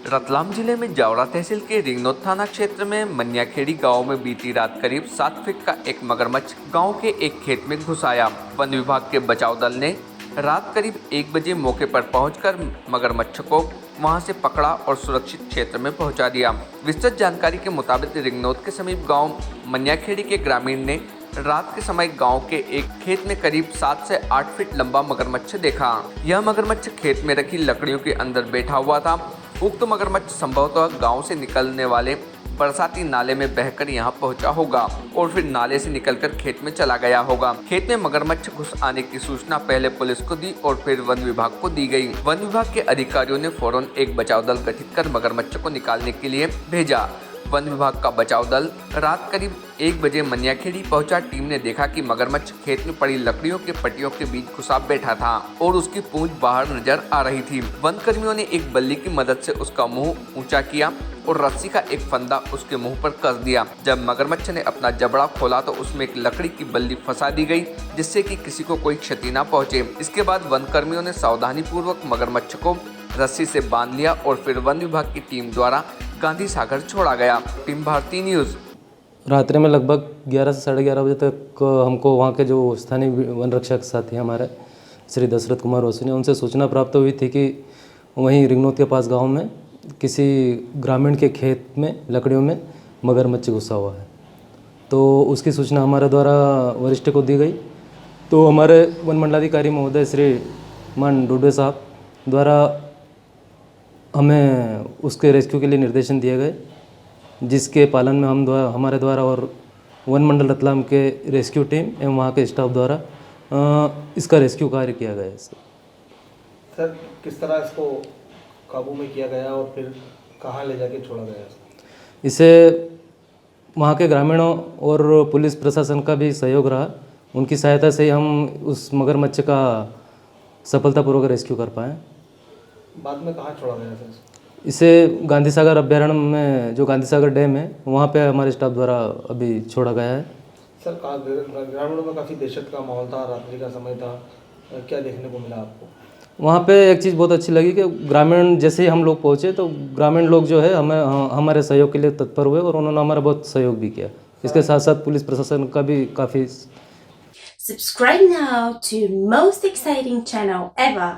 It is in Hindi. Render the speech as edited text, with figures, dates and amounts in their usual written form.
रतलाम जिले में जावरा तहसील के रिंगनौद थाना क्षेत्र में मनियाखेड़ी गांव में बीती रात करीब 7 फीट का एक मगरमच्छ गांव के एक खेत में घुस आया। वन विभाग के बचाव दल ने रात करीब 1 बजे मौके पर पहुंचकर मगरमच्छ को वहां से पकड़ा और सुरक्षित क्षेत्र में पहुंचा दिया। विस्तृत जानकारी के मुताबिक रिंगनौद के समीप गाँव मनियाखेड़ी के ग्रामीण ने रात के समय गांव के एक खेत में करीब 7 से 8 फीट लंबा मगरमच्छ देखा। यह मगरमच्छ खेत में रखी लकड़ियों के अंदर बैठा हुआ था। उक्त मगरमच्छ संभवतः गांव से निकलने वाले बरसाती नाले में बहकर यहां पहुंचा होगा और फिर नाले से निकलकर खेत में चला गया होगा। खेत में मगरमच्छ घुस आने की सूचना पहले पुलिस को दी और फिर वन विभाग को दी गई। वन विभाग के अधिकारियों ने फौरन एक बचाव दल गठित कर मगरमच्छ को निकालने के लिए भेजा। वन विभाग का बचाव दल रात करीब 1 बजे मनियाखेड़ी पहुंचा। टीम ने देखा कि मगरमच्छ खेत में पड़ी लकड़ियों के पट्टियों के बीच घुसा बैठा था और उसकी पूंछ बाहर नजर आ रही थी। वन कर्मियों ने एक बल्ली की मदद से उसका मुंह ऊंचा किया और रस्सी का एक फंदा उसके मुंह पर कस दिया। जब मगरमच्छ ने अपना जबड़ा खोला तो उसमें एक लकड़ी की बल्ली फंसा दी गई, जिससे कि किसी को कोई क्षति न पहुंचे। इसके बाद वन कर्मियों ने सावधानी पूर्वक मगरमच्छ को रस्सी से बांध लिया और फिर वन विभाग की टीम द्वारा गांधी सागर छोड़ा गया। Team Bharti news. रात्रि में लगभग 11 से 11:30 बजे तक हमको वहाँ के जो स्थानीय वन रक्षक साथी हमारे श्री दशरथ कुमार रोशनी, उनसे सूचना प्राप्त हुई थी कि वहीं रिंगनौद के पास गांव में किसी ग्रामीण के खेत में लकड़ियों में मगरमच्छ घुसा हुआ है। तो उसकी सूचना हमारे द्वारा वरिष्ठ को दी गई। तो हमारे वन मंडलाधिकारी महोदय श्री मान डुडे साहब द्वारा हमें उसके रेस्क्यू के लिए निर्देशन दिए गए, जिसके पालन में हमारे द्वारा और वन मंडल रतलाम के रेस्क्यू टीम एवं वहाँ के स्टाफ द्वारा इसका रेस्क्यू कार्य किया गया है। सर, किस तरह इसको काबू में किया गया और फिर कहाँ ले जाके छोड़ा गया? इसे वहाँ के ग्रामीणों और पुलिस प्रशासन का भी सहयोग रहा। उनकी सहायता से हम उस मगरमच्छ का सफलतापूर्वक रेस्क्यू कर पाए। बाद में कहाँ छोड़ा गया सर? इसे गांधी सागर अभ्यारण्य में, जो गांधी सागर डैम है, वहाँ पे हमारे स्टाफ द्वारा अभी छोड़ा गया है। सर, ग्रामीणों में काफ़ी दहशत का माहौल था, रात्रि का समय था, क्या देखने को मिला आपको? वहाँ पे एक चीज़ बहुत अच्छी लगी कि ग्रामीण जैसे ही हम लोग पहुँचे तो ग्रामीण लोग जो है हमारे सहयोग के लिए तत्पर हुए और उन्होंने हमारा बहुत सहयोग भी किया। इसके साथ साथ पुलिस प्रशासन का भी काफ़ी। Subscribe now to most exciting channel ever.